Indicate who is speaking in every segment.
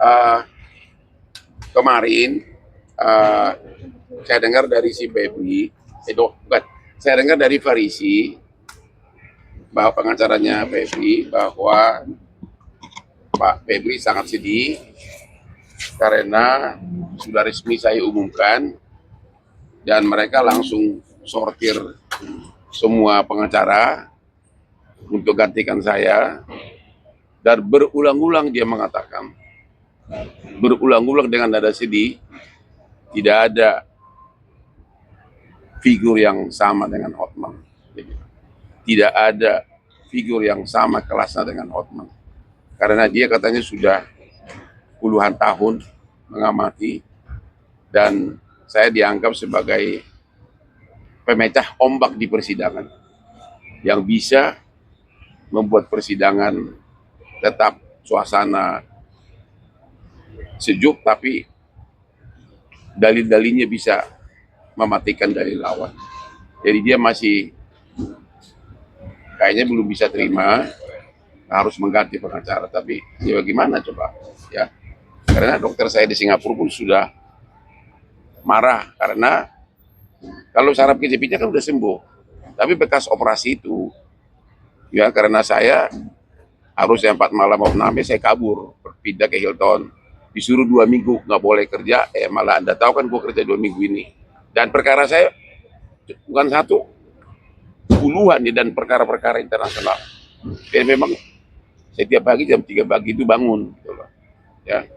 Speaker 1: Uh, Kemarin uh, saya dengar dari si Febri, bukan, saya dengar dari Farisi bahwa pengacaranya Febri bahwa Pak Febri sangat sedih karena sudah resmi saya umumkan dan mereka langsung sortir semua pengacara untuk gantikan saya, dan berulang-ulang dia mengatakan, berulang-ulang dengan nada sedih, tidak ada figur yang sama dengan Hotman. Tidak ada figur yang sama kelasnya dengan Hotman. Karena dia katanya sudah puluhan tahun mengamati, dan saya dianggap sebagai pemecah ombak di persidangan yang bisa membuat persidangan tetap suasana sejuk, tapi dalil-dalilnya bisa mematikan dalil lawan. Jadi dia masih kayaknya belum bisa terima, harus mengganti pengacara. Tapi ya bagaimana coba ya, karena dokter saya di Singapura pun sudah marah karena kalau saraf kejepitnya kan udah sembuh, tapi bekas operasi itu ya, karena saya harusnya 4 malam mau saya kabur pindah ke Hilton, disuruh 2 minggu nggak boleh kerja, malah Anda tahu kan gue kerja 2 minggu ini, dan perkara saya bukan satu, puluhan nih, dan perkara-perkara internasional. Jadi memang setiap pagi jam 3 pagi itu bangun gitu loh. Ya,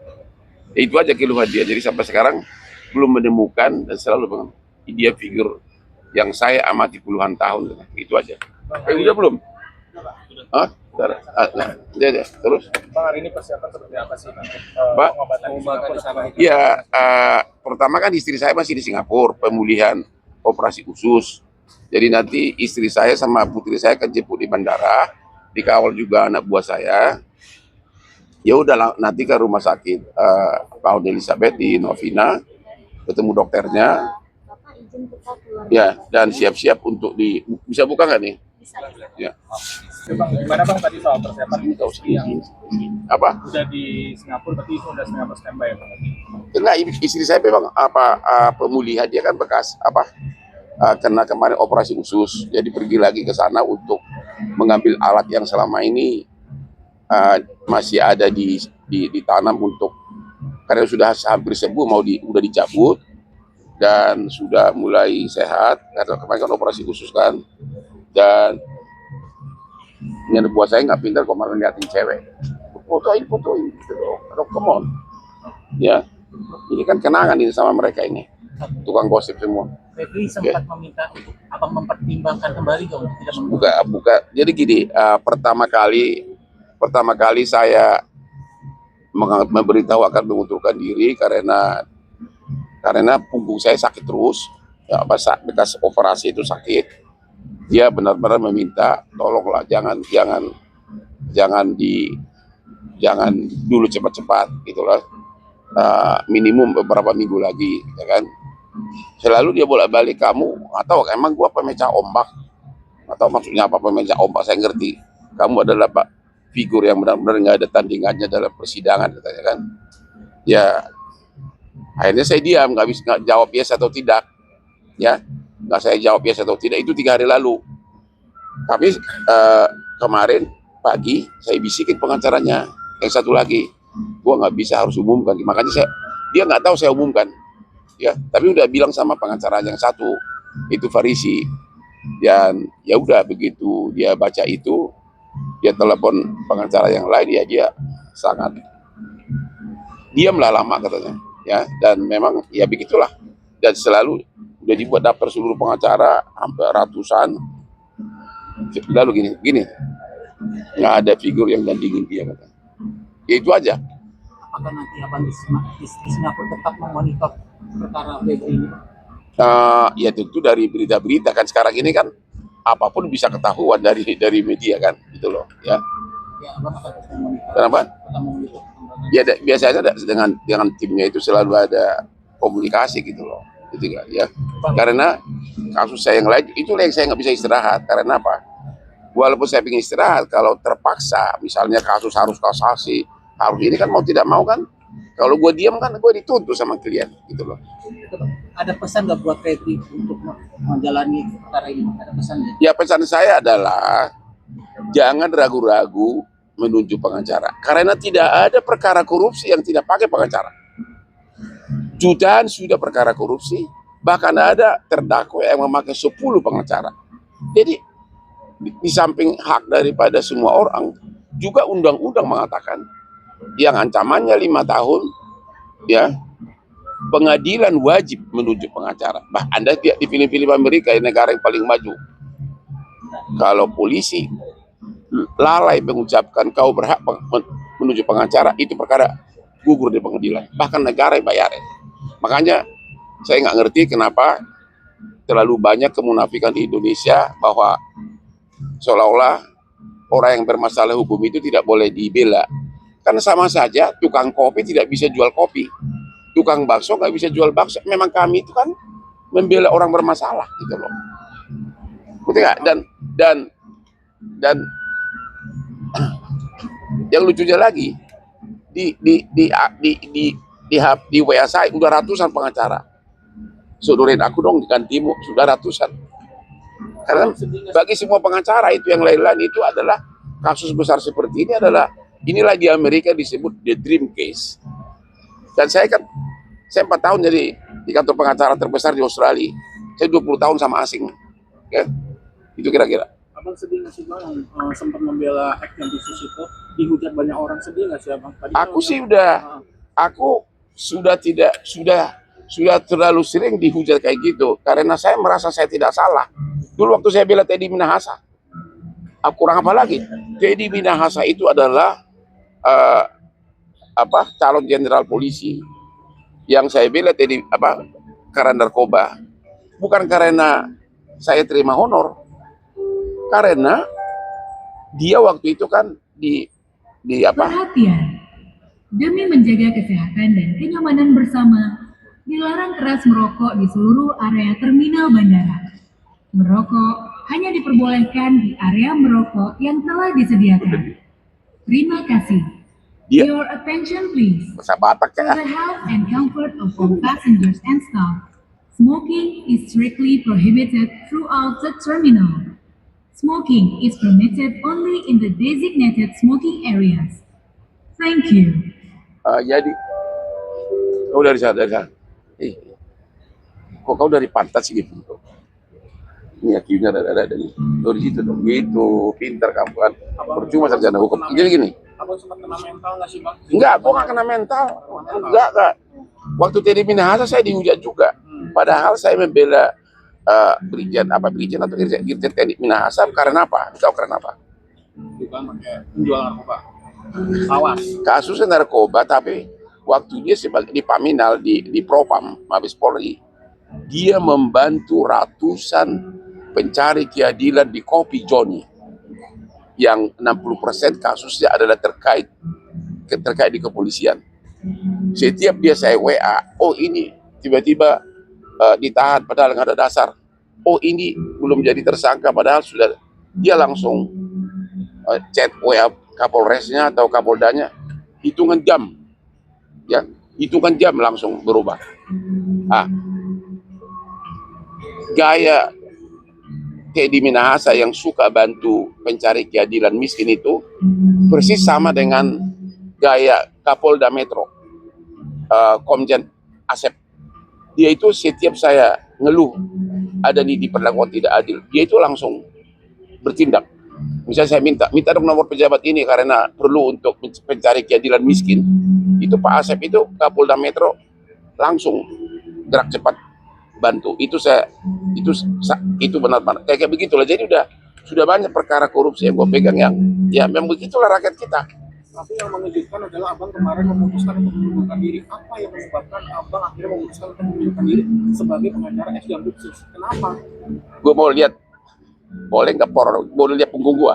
Speaker 1: itu aja keluhan dia. Jadi sampai sekarang belum menemukan, dan selalu bangun dia figur yang saya amati puluhan tahun. Itu aja. Udah belum? Hah? Nah, ya. Terus?
Speaker 2: Bang, hari ini persiapan seperti apa sih untuk
Speaker 1: pengobatan di sana? Ya, pertama kan istri saya masih di Singapura, pemulihan operasi khusus. Jadi nanti istri saya sama putri saya akan jemput di bandara, dikawal juga anak buah saya. Ya udah, nanti ke rumah sakit Paul Elizabeth di Novena, ketemu dokternya. Ya, dan siap-siap untuk bisa buka nggak nih?
Speaker 2: Ya. Bang, gimana Bang tadi soal persiapan?
Speaker 1: Apa?
Speaker 2: Udah di Singapura, berarti sudah Singapura standby ya Bang?
Speaker 1: Enggak, istri saya memang pemulihan, dia kan bekas kena kemarin operasi khusus, jadi pergi lagi ke sana untuk mengambil alat yang selama ini masih ada ditanam untuk, karena sudah hampir sembuh, udah dicabut dan sudah mulai sehat karena kemarin kan operasi khusus kan. Dan ini buat saya nggak pintar kemarin liatin cewek, fotoin gitu loh, come on ya, ini kan kenangan ini sama mereka ini tukang gosip semua.
Speaker 3: Febri sempat meminta untuk abang mempertimbangkan kembali dong, tidak
Speaker 1: buka. Jadi gini, pertama kali saya memberitahu akan mengundurkan diri karena punggung saya sakit terus, ya, bekas operasi itu sakit. Dia benar-benar meminta tolonglah jangan dulu cepat-cepat gitulah, minimum beberapa minggu lagi, ya kan. Selalu dia bolak-balik, kamu atau emang gua pemecah ombak, atau maksudnya apa pemecah ombak, saya ngerti kamu adalah figur yang benar-benar nggak ada tandingannya dalam persidangan, katanya kan. Ya akhirnya saya diam, nggak bisa jawab yes atau tidak, ya nggak saya jawab yes atau tidak itu 3 hari lalu. Tapi kemarin pagi saya bisikin pengacaranya yang satu lagi, gua nggak bisa, harus umumkan, makanya dia nggak tahu saya umumkan ya, tapi udah bilang sama pengacara yang satu itu Farisi, dan ya udah begitu dia baca itu, dia telepon pengacara yang lain, ya dia sangat diamlah lama katanya ya, dan memang ya begitulah, dan selalu udah dibuat daftar seluruh pengacara hampir ratusan, lalu gini nggak ada figur yang dandingin dia katanya. Ya itu aja.
Speaker 3: Apakah nanti abang di Singapura tetap memonitor perkara Febri ini?
Speaker 1: Ya tentu dari berita-berita kan sekarang ini kan apapun bisa ketahuan dari media kan, gitu loh ya.
Speaker 3: Ya, abang akan memonitor.
Speaker 1: Kenapa? Ya biasanya dengan timnya itu selalu ada komunikasi gitu loh, gitu kan ya. Karena kasus saya yang lain itu yang saya nggak bisa istirahat, karena apa? Walaupun saya ingin istirahat, kalau terpaksa misalnya kasus harus kasasi, harus ini kan mau tidak mau kan Kalau gue diam kan gue dituntut sama klien gitu loh.
Speaker 3: Itu, Bang. Ada pesan nggak buat Febri untuk menjalani perkara ini? Ada pesan nggak?
Speaker 1: Ya pesan saya adalah jangan ragu-ragu menunjuk pengacara. Karena tidak ada perkara korupsi yang tidak pakai pengacara. Jutaan sudah perkara korupsi, bahkan ada terdakwa yang memakai 10 pengacara. Jadi di samping hak daripada semua orang, juga undang-undang mengatakan yang ancamannya 5 tahun, ya pengadilan wajib menunjuk pengacara. Anda di film-film Amerika, negara yang paling maju, kalau polisi lalai mengucapkan kau berhak menunjuk pengacara, itu perkara gugur di pengadilan, bahkan negara yang bayarin. Makanya saya nggak ngerti kenapa terlalu banyak kemunafikan di Indonesia bahwa seolah-olah orang yang bermasalah hukum itu tidak boleh dibela. Karena sama saja tukang kopi tidak bisa jual kopi, tukang bakso nggak bisa jual bakso. Memang kami itu kan membela orang bermasalah gitu loh. Betul nggak? Dan yang lucunya lagi di WA saya udah ratusan pengacara. Sodorin aku dong gantimu, sudah ratusan. Karena bagi semua pengacara itu yang lain-lain itu adalah kasus besar seperti ini adalah inilah di Amerika disebut the dream case. Dan saya 4 tahun jadi di kantor pengacara terbesar di Australia. Saya 20 tahun sama asing. Ya. Itu kira-kira.
Speaker 2: Abang sedih nggak sih Bang sempat membela aktivitas itu dihujat banyak orang, sedih nggak sih Abang?
Speaker 1: Aku sudah terlalu sering dihujat kayak gitu karena saya merasa saya tidak salah. Dulu waktu saya bela Teddy Minahasa, aku kurang apa lagi? Teddy Minahasa itu adalah calon jenderal polisi yang saya bela Teddy karena narkoba, bukan karena saya terima honor, karena dia waktu itu kan di
Speaker 4: Perhatian, demi menjaga kesehatan dan kenyamanan bersama, dilarang keras merokok di seluruh area terminal bandara. Merokok hanya diperbolehkan di area merokok yang telah disediakan. Terima kasih.
Speaker 1: Dia
Speaker 4: Your attention please.
Speaker 1: bahasa Batak
Speaker 4: For
Speaker 1: ya.
Speaker 4: the health and comfort of all passengers and staff, smoking is strictly prohibited throughout the terminal. Smoking is permitted only in the designated smoking areas. Thank you.
Speaker 1: Jadi kau dari sana. Kok kau dari pantat sih gitu? Ini akhirnya ada dari situ dong. Gitu, pintar kamu kan. Percuma sarjana hukum. Gini.
Speaker 2: Abang sempat kena mental nggak sih Bang?
Speaker 1: Enggak, gua nggak kena mental. Enggak. Waktu Teddy Minahasa saya dihujat juga. Padahal saya membela Brigjen atau Irjen Teddy Minahasa karena apa? Tahu karena apa?
Speaker 2: Bukan pakai menjual narkoba. Awas.
Speaker 1: Kasusnya narkoba, tapi waktu dia sebagai di Paminal di Propam Mabes Polri, dia membantu ratusan pencari keadilan di Kopi Joni yang 60% kasusnya adalah terkait di kepolisian. Setiap dia saya WA, oh ini tiba-tiba ditahan padahal nggak ada dasar. Oh ini belum jadi tersangka padahal sudah, dia langsung chat WA Kapolresnya atau Kapoldanya, hitungan jam, ya hitungan jam langsung berubah. Gaya Teddy Minahasa yang suka bantu pencari keadilan miskin itu persis sama dengan gaya Kapolda Metro, Komjen Asep. Dia itu setiap saya ngeluh ada nih diperlakukan tidak adil, dia itu langsung bertindak. Misalnya saya minta dong nomor pejabat ini karena perlu untuk pencari keadilan miskin. Itu Pak Asep itu Kapolda Metro langsung gerak cepat bantu. Itu benar-benar kayak begitulah. Jadi sudah banyak perkara korupsi yang gue pegang yang ya memang begitulah rakyat kita.
Speaker 2: Tapi yang mengejutkan adalah Abang kemarin memutuskan untuk mengundurkan diri. Apa yang menyebabkan Abang akhirnya memutuskan untuk mengundurkan diri sebagai pengacara S. Jambutsus? Kenapa?
Speaker 1: Gue mau lihat, boleh nggak boleh lihat punggung gue?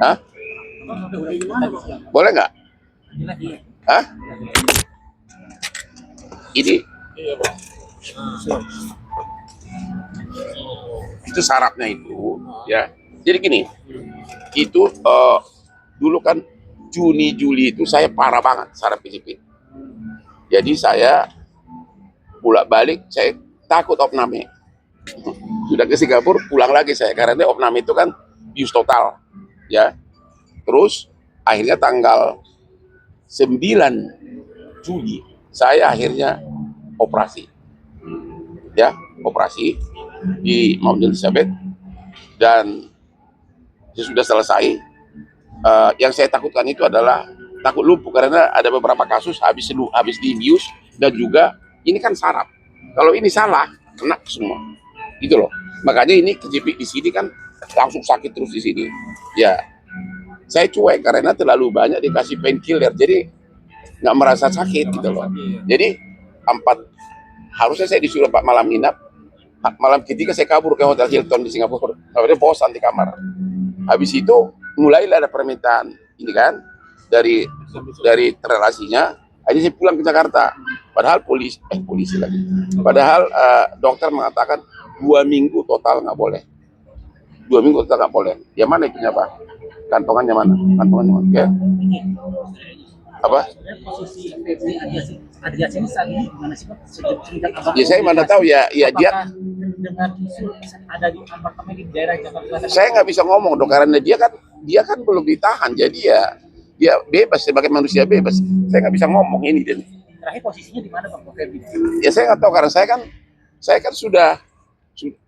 Speaker 1: Hah?
Speaker 2: Gimana Bang?
Speaker 1: Boleh nggak? Hah? Ini itu syaratnya itu ya. Jadi gini, itu dulu kan Juni Juli itu saya parah banget saraf kejepit. Jadi saya bolak balik, saya takut opname. Sudah ke Singapura, pulang lagi saya karena opname itu kan bius total, ya. Terus akhirnya tanggal 9 Juli saya akhirnya operasi, ya, operasi di Mount Elizabeth, dan sudah selesai. Yang saya takutkan itu adalah takut lumpuh karena ada beberapa kasus habis dibius, dan juga ini kan saraf. Kalau ini salah, kena semua. Gitu loh. Makanya ini kejepit di sini kan langsung sakit terus di sini. Ya, saya cuek karena terlalu banyak dikasih painkiller, jadi nggak merasa sakit gitu loh. Jadi harusnya saya disuruh 4 malam nginap. Malam ketiga saya kabur ke Hotel Hilton di Singapura. Soalnya bosan di kamar. Habis itu mulailah ada permintaan ini kan dari relasinya. Akhirnya saya pulang ke Jakarta. Padahal polisi lagi. Padahal dokter mengatakan 2 minggu total nggak boleh. 2 minggu total nggak boleh. Yang mana itunya Pak? Kantongannya mana? Ya. Apa?
Speaker 3: Posisi Febri Adiasi ini saat ini gimana sih Pak? Sejak abang
Speaker 1: Ya saya mana tahu ya dia.
Speaker 3: apakah dengar isu ada di apartemen di daerah Jakarta Selatan?
Speaker 1: Saya nggak bisa ngomong dong karena dia kan belum ditahan, jadi ya dia bebas sebagai manusia bebas. Saya nggak bisa ngomong ini dan
Speaker 3: Terakhir posisinya di mana Pak Febri?
Speaker 1: ya saya nggak tahu karena saya kan sudah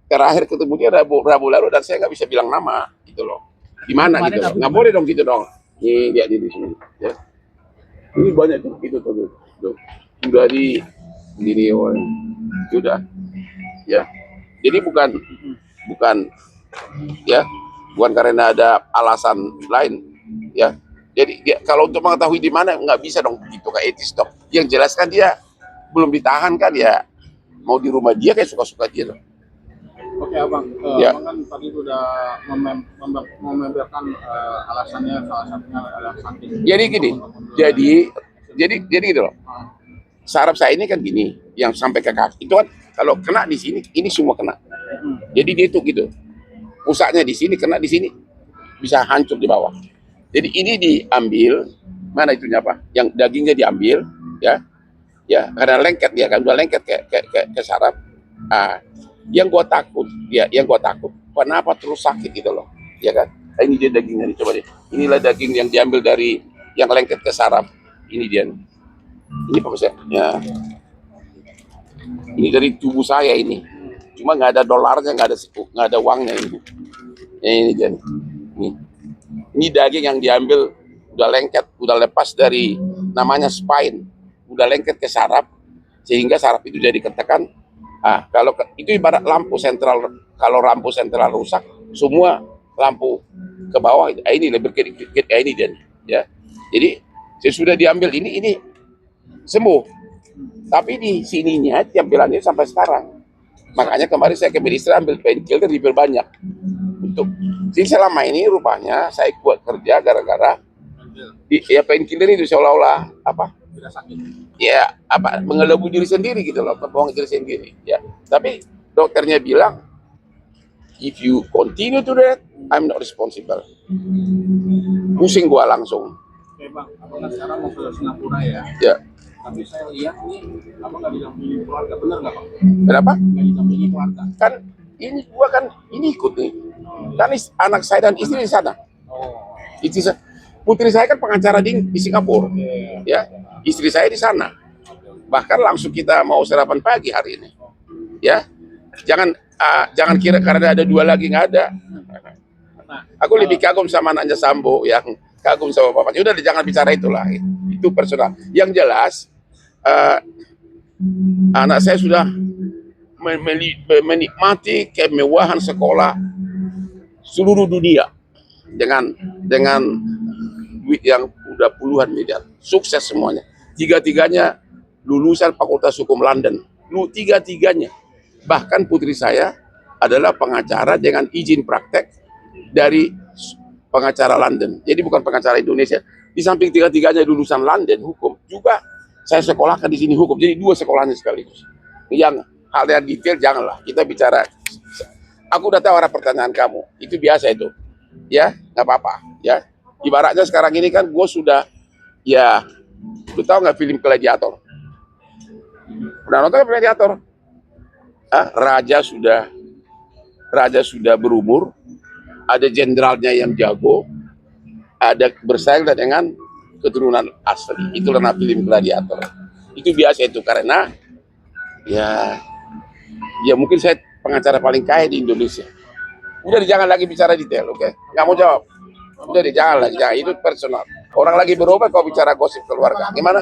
Speaker 1: terakhir ketemu dia Rabu lalu, dan saya nggak bisa bilang nama gitu loh. Di mana gitu loh. Nggak boleh dong gitu dong. Nih lihat di sini ya. Ini banyak tuh gitu tuh. Sudah di sini sudah ya. Jadi bukan ya, bukan karena ada alasan lain ya. Jadi kalau untuk mengetahui di mana nggak bisa dong begitu kayak etis dong. Yang jelas kan dia belum ditahan kan ya, mau di rumah dia kayak suka-suka dia dong.
Speaker 2: Oke Abang,
Speaker 1: Ya.
Speaker 2: Abang kan tadi udah mememberkan alasannya, salah satunya adalah saking.
Speaker 1: Jadi gini, jadi gitu loh. Saraf saya ini kan gini, yang sampai ke kaki itu kan kalau kena di sini, ini semua kena. Jadi dia itu gitu, pusatnya di sini, kena di sini, bisa hancur di bawah. Jadi ini diambil, mana itunya apa? Yang dagingnya diambil, ya, karena lengket dia kan, udah lengket ke saraf. Yang gua takut, kenapa terus sakit gitu loh, ya kan? Nah, ini dia dagingnya nih, coba deh. Inilah daging yang diambil dari yang lengket ke saraf. Ini dia. Ini Pak Bos ya. Ini dari tubuh saya ini. Cuma nggak ada dolarnya, nggak ada uangnya ini. Ini dia. Ini daging yang diambil udah lengket, udah lepas dari namanya spine, udah lengket ke saraf, sehingga saraf itu jadi ketekan. Kalau itu ibarat lampu sentral, kalau lampu sentral rusak, semua lampu ke bawah. Ini lebih sedikit ini dia, ya. Jadi sesudah diambil ini sembuh, tapi di sininya tampilannya sampai sekarang. Makanya kemarin saya ke medis ambil painkiller banyak untuk. Jadi selama ini rupanya saya kuat kerja gara-gara ya painkiller itu seolah-olah apa?
Speaker 2: Tidak sakit.
Speaker 1: Ya apa, mengelabui diri sendiri gitu loh, membohongi diri sendiri ya. Tapi dokternya bilang if you continue to that, I'm not responsible. Pusing gua langsung.
Speaker 2: Oke Bang, Abang kan sekarang mau ke Singapura ya.
Speaker 1: Ya.
Speaker 2: Tapi saya lihat nih, Abang nggak didampingi keluarga, bener nggak Bang?
Speaker 1: Kenapa?
Speaker 2: Nggak didampingi keluarga.
Speaker 1: Kan ini ikut nih. Kan anak saya dan istri di sana.
Speaker 2: Oh.
Speaker 1: Putri saya kan pengacara di Singapura. Ya. Istri saya di sana. Bahkan langsung kita mau sarapan pagi hari ini. Ya. Jangan kira karena ada 2 lagi, nggak ada. Aku lebih kagum sama anaknya Sambo yang kagum sama bapaknya. Udah jangan bicara itulah. Itu personal. Yang jelas anak saya sudah menikmati kemewahan sekolah seluruh dunia dengan duit yang udah puluhan miliar. Sukses semuanya. 3-tiganya lulusan Fakultas Hukum London. Tiga-tiganya. Bahkan putri saya adalah pengacara dengan izin praktek dari pengacara London. Jadi bukan pengacara Indonesia. Di samping 3-tiganya lulusan London hukum, juga saya sekolahkan di sini hukum. Jadi 2 sekolahnya sekaligus. Yang hal yang detail janganlah kita bicara. Aku udah tahu arah pertanyaan kamu. Itu biasa itu. Ya, nggak apa-apa. Ya, Ibaratnya sekarang ini kan gue sudah, ya, lu tahu nggak film Gladiator? Udah nonton kan Gladiator? Ah, raja sudah berumur, ada jenderalnya yang jago, ada bersaing dengan keturunan asli. Itulah film Gladiator. Itu biasa itu karena ya, ya mungkin saya pengacara paling kaya di Indonesia. Udah jangan lagi bicara detail, oke? Nggak mau jawab. Udah jangan lagi, jangan, itu personal. Orang lagi berobat kau bicara gosip keluarga. Gimana?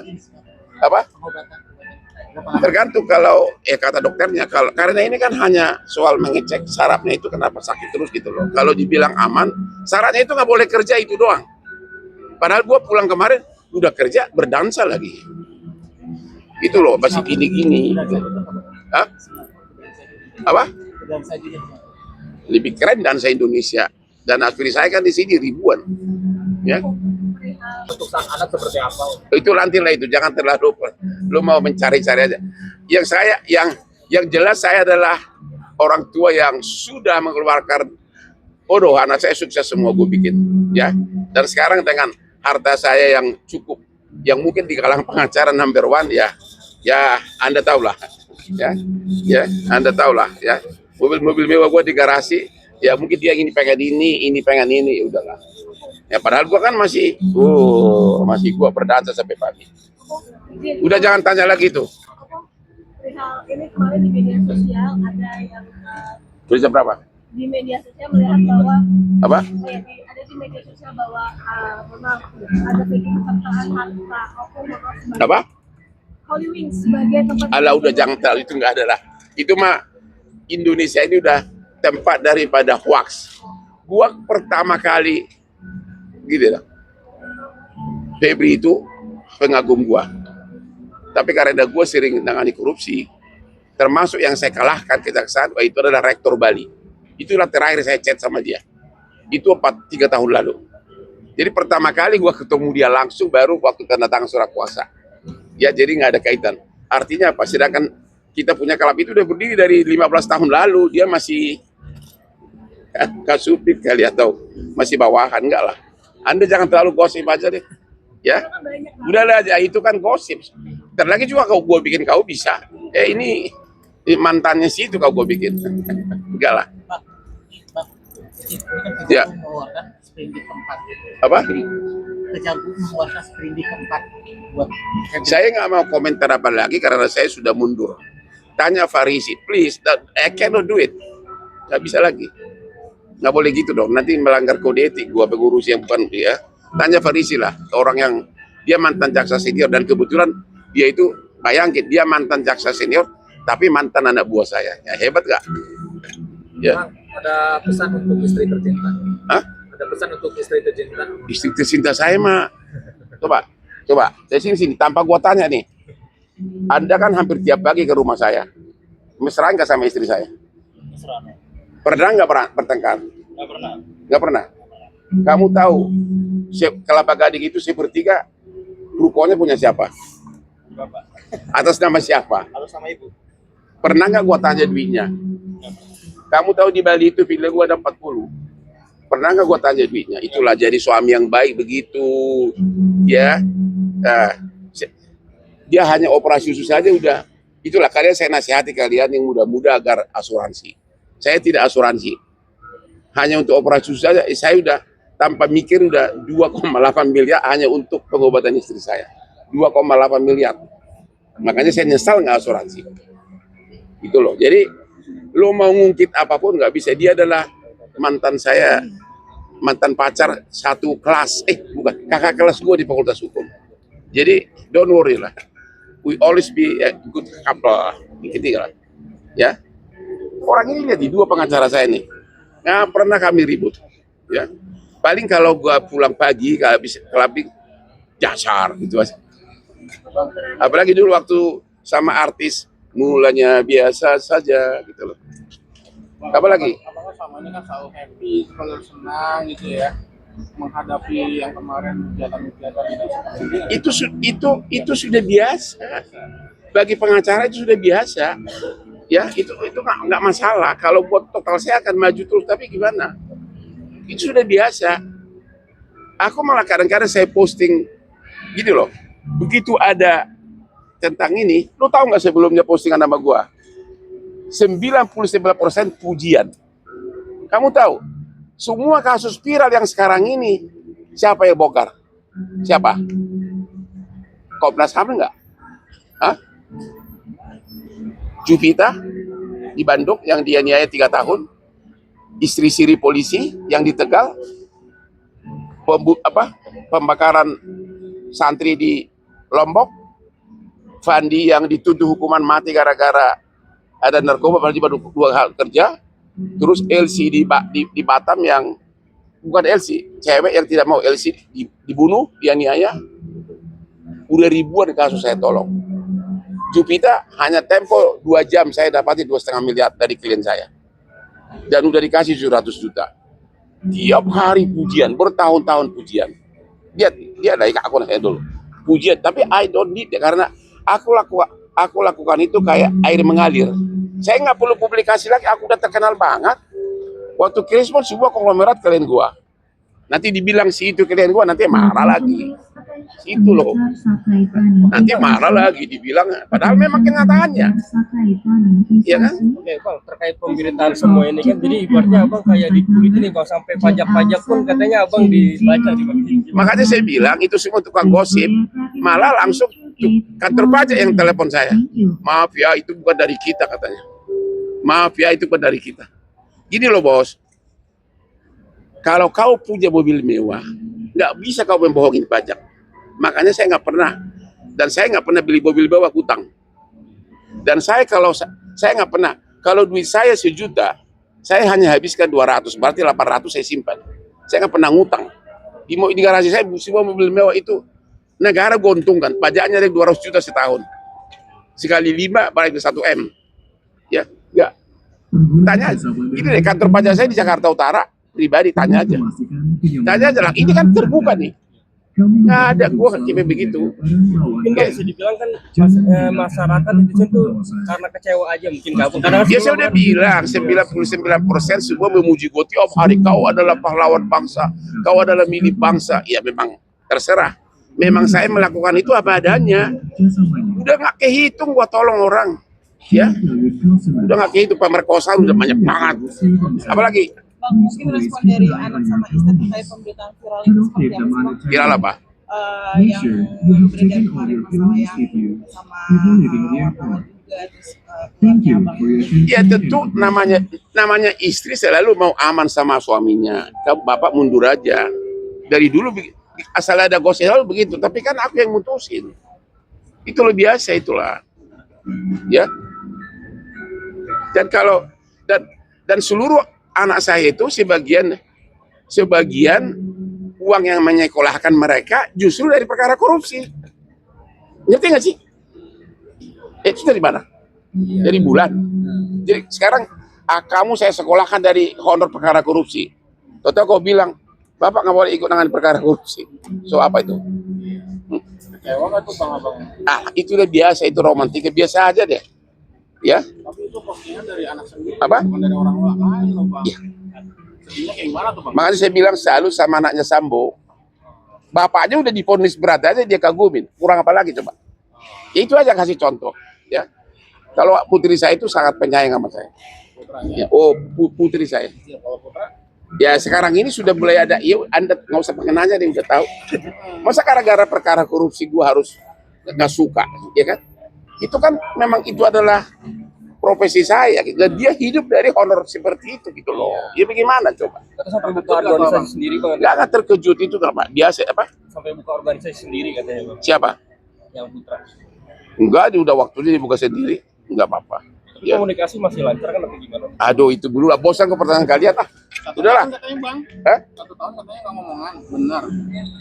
Speaker 1: Apa? Tergantung kalau kata dokternya, karena ini kan hanya soal mengecek sarafnya itu kenapa sakit terus gitu loh. Kalau dibilang aman, syaratnya itu nggak boleh kerja itu doang. Padahal gua pulang kemarin udah kerja berdansa lagi. Itu loh masih gini-gini. Hah? Apa? Lebih keren dansa Indonesia. Dan aspirasi saya kan di sini ribuan. Ya.
Speaker 2: Untuk sang anak seperti apa?
Speaker 1: Itu nanti lah itu, jangan terlalu lu mau mencari-cari aja. Yang jelas saya adalah orang tua yang sudah mengeluarkan, oh anak saya sukses semua gue bikin, ya. Dan sekarang dengan harta saya yang cukup, yang mungkin di kalangan pengacara number one, ya Anda tahulah, ya Anda tahulah, ya. Mobil-mobil mewah gue di garasi, ya mungkin dia pengen ini, udahlah. Ya padahal gua kan masih gua berdansa sampai pagi. Udah jangan tanya lagi tuh.
Speaker 5: Perihal ini kemarin di media sosial ada yang
Speaker 1: Tulisan berapa?
Speaker 5: di media sosial melihat bahwa
Speaker 1: Apa?
Speaker 5: ada di media sosial bahwa memang ada penyertaan harta oknum sebagai
Speaker 1: Apa?
Speaker 5: Holy Wings sebagai tempat.
Speaker 1: Alah udah jangan terlalu, itu nggak ada lah. Itu mah Indonesia ini udah tempat daripada hoax. Gua pertama kali gitu lah. Febri itu pengagum gua. Tapi karena gua sering menangani korupsi, termasuk yang saya kalahkan kejaksaan, itu adalah Rektor Bali. Itulah terakhir saya chat sama dia. Itu 3 tahun lalu. Jadi pertama kali gua ketemu dia langsung baru waktu tanda tangan surat kuasa. Ya jadi nggak ada kaitan. Artinya apa? Sedangkan kita punya klub itu udah berdiri dari 15 tahun lalu, dia masih kasupit kali atau masih bawahan, enggak lah. Anda jangan terlalu gosip aja deh, ya. Udahlah aja, itu kan gosip. Ntar lagi juga gue bikin kau bisa. Ini mantannya sih itu kau gue bikin, enggak lah. Ya.
Speaker 3: Mengeluarkan sprindik keempat.
Speaker 1: Apa?
Speaker 3: Kejagung mengeluarkan sprindik keempat buat
Speaker 1: Saya nggak mau komentar apa lagi karena saya sudah mundur. Tanya Farisi, please, I cannot do it. Nggak bisa lagi. Nggak boleh gitu dong, nanti melanggar kode etik gua pengurus yang bukan dia. Tanya Farisi lah, orang yang dia mantan jaksa senior dan kebetulan dia itu, bayangin dia mantan jaksa senior tapi mantan anak buah saya. Ya hebat gak? Ya.
Speaker 2: Ada pesan untuk istri tercinta?
Speaker 1: Hah?
Speaker 2: Ada pesan untuk istri tercinta?
Speaker 1: Istri tercinta saya mah, coba, saya sini tanpa gua tanya nih. Anda kan hampir tiap pagi ke rumah saya. Mesra nggak sama istri saya? Pernah nggak bertengkar? Nggak pernah. Kamu tahu, Kelapa Gading itu sepertiga rukonya punya siapa?
Speaker 2: Bapak.
Speaker 1: Atas nama siapa?
Speaker 2: Halo sama ibu.
Speaker 1: Pernah nggak gua tanya duitnya? Kamu tahu di Bali itu villa gua ada 40. Pernah nggak gua tanya duitnya? Itulah jadi suami yang baik begitu, ya. Nah, dia hanya operasi susu saja udah. Itulah kalian, saya nasihati kalian yang muda-muda agar asuransi. Saya tidak asuransi. Hanya untuk operasi susu saja, saya udah tanpa mikir udah 2,8 miliar hanya untuk pengobatan istri saya. 2,8 miliar. Makanya saya nyesal nggak asuransi. Itu loh. Jadi lo mau ngungkit apapun nggak bisa. Dia adalah mantan saya, mantan pacar satu kelas. Bukan, kakak kelas gue di Fakultas Hukum. Jadi don't worry lah. We always be a good couple. Gitu lah. Ya. Orang ini lihat di dua pengacara saya nih. Nggak pernah kami ribut. Ya. Paling kalau gua pulang pagi, kalau habis kelabing, jasar gitu aja. Apalagi dulu waktu sama artis, mulanya biasa saja gitu loh. Apa lagi?
Speaker 2: Apakah sama ini kan selalu happy, selalu senang gitu ya, menghadapi yang kemarin hujatan-hujatan
Speaker 1: Itu sudah biasa. Bagi pengacara itu sudah biasa. Ya, itu nggak masalah. Kalau buat total saya akan maju terus, tapi gimana? Itu sudah biasa. Aku malah kadang-kadang saya posting gini loh, begitu ada tentang ini, lu tahu nggak sebelumnya postingan nama gua? 99% pujian. Kamu tahu, semua kasus viral yang sekarang ini, siapa yang bongkar? Siapa? Komnas HAM enggak? Hah? Jupita di Bandung yang dianiaya 3 tahun, istri siri polisi yang di Tegal, pembakaran santri di Lombok, Fandi yang dituduh hukuman mati gara-gara ada narkoba padahal di Bandung 2 hal kerja, terus LC di Batam yang bukan LC, cewek yang tidak mau LC dibunuh, dianiaya, udah ribuan kasus saya tolong. Jupita hanya tempo 2 jam saya dapati 2,5 miliar dari klien saya. Dan udah dikasih 700 juta. Tiap hari pujian, bertahun-tahun pujian. Dia dari akun saya dulu. Pujian, tapi I don't need it, karena aku lakukan itu kayak air mengalir. Saya nggak perlu publikasi lagi, aku udah terkenal banget. Waktu Krismon sebuah konglomerat klien gua. Nanti dibilang si itu klien gua, nanti marah lagi. Itu loh. Nanti marah lagi dibilang, padahal memang kenyataannya. Iya kan?
Speaker 6: Oke Bang, terkait pemberitaan semua ini kan, jadi ibaratnya Abang kayak dikulit ini Bang, sampai pajak-pajak pun katanya Abang dibaca di Bang.
Speaker 1: Makanya saya bilang itu semua tukang gosip, malah langsung kantor pajak yang telepon saya. Maaf ya, itu bukan dari kita katanya. Maaf ya, itu bukan dari kita. Gini loh bos, kalau kau punya mobil mewah, nggak bisa kau membohongin pajak. Makanya saya nggak pernah, dan saya nggak pernah beli mobil mewah utang. Dan saya nggak pernah, kalau duit saya 1 juta, saya hanya habiskan 200, berarti 800 saya simpan. Saya nggak pernah ngutang. Di garasi saya semua mobil mewah itu negara gontungkan, pajaknya dari 200 juta setahun. Sekali 5 balik ke 1 M. Ya, enggak. Tanya aja. Ini deh, kantor pajak saya di Jakarta Utara, pribadi tanya aja. Tanya aja lah, ini kan terbuka nih. Nggak ada, gua kayak begitu.
Speaker 6: Mungkin Bang bisa dibilang kan masyarakat di situ karena kecewa aja mungkin gabung. Karena
Speaker 1: Ya saya udah bilang 99% semua memuji gua tiap hari, kau adalah pahlawan bangsa, kau adalah milik bangsa. Ya memang terserah. Memang saya melakukan itu apa adanya. Udah nggak kehitung gua tolong orang. Ya, udah nggak kehitung, pemerkosaan udah banyak banget. Apalagi
Speaker 7: Bang, mungkin respon dari anak sama istri terkait pemberitaan viral itu seperti apa sih, Bang?
Speaker 1: viral apa?
Speaker 7: Yang beredar kemarin masalah yang sama Rahmat juga, terus keluarnya Bang.
Speaker 1: Ya tentu namanya istri selalu mau aman sama suaminya. Bapak mundur aja. Dari dulu asal ada gosip selalu begitu. Tapi kan aku yang mutusin. Itu lebih biasa itulah. Ya. Dan kalau dan seluruh anak saya itu sebagian uang yang menyekolahkan mereka justru dari perkara korupsi. Ngerti nggak sih? Itu dari mana? Dari bulan. Jadi sekarang kamu saya sekolahkan dari honor perkara korupsi. Tahu kau bilang, Bapak nggak boleh ikut dengan perkara korupsi. So apa itu?
Speaker 2: Kecewa nggak tuh Bang Abang?
Speaker 1: Itu udah biasa, itu romantika biasa aja deh. Ya.
Speaker 2: Tapi itu postingan dari anak sendiri,
Speaker 1: Apa?
Speaker 2: bukan dari orang lain loh Bang.
Speaker 1: Ya.
Speaker 2: Sedihnya kayak gimana tuh Bang?
Speaker 1: Makanya saya bilang selalu sama anaknya Sambo, bapaknya udah divonis berat aja dia kagumin, kurang apa lagi coba? Ya, itu aja kasih contoh. Ya, kalau putri saya itu sangat penyayang sama saya.
Speaker 2: Putranya.
Speaker 1: Ya, oh putri saya.
Speaker 2: Ya, kalau putra,
Speaker 1: Ya sekarang ini sudah mulai ada, iya Anda nggak usah pakai nanya dia udah tahu. Masa gara-gara perkara korupsi gua harus nggak suka, ya kan? Itu kan memang itu adalah profesi saya, dan dia hidup dari honor seperti itu gitu loh. Ya bagaimana coba?
Speaker 6: Kata sampai buka organisasi sendiri Bang.
Speaker 1: Nggak terkejut itu kenapa? Biasa apa?
Speaker 6: Sampai buka organisasi sendiri katanya Bang.
Speaker 1: Siapa?
Speaker 6: Yang putra.
Speaker 1: Enggak, dia udah waktunya dibuka sendiri. Enggak apa-apa.
Speaker 6: Tapi
Speaker 1: Ya.
Speaker 6: komunikasi masih lancar kan atau gimana?
Speaker 1: Aduh, itu dulu lah. Bosan ke pertanyaan kalian ah.
Speaker 2: 1
Speaker 1: Udahlah.
Speaker 2: tahun katanya Bang.
Speaker 1: Hah?
Speaker 2: 1 tahun katanya nggak ngomongan, benar.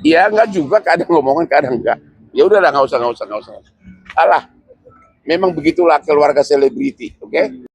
Speaker 1: Iya, enggak juga. Kadang ngomongan, kadang enggak. Ya udahlah, nggak usah. Alah, memang begitulah keluarga selebriti, oke?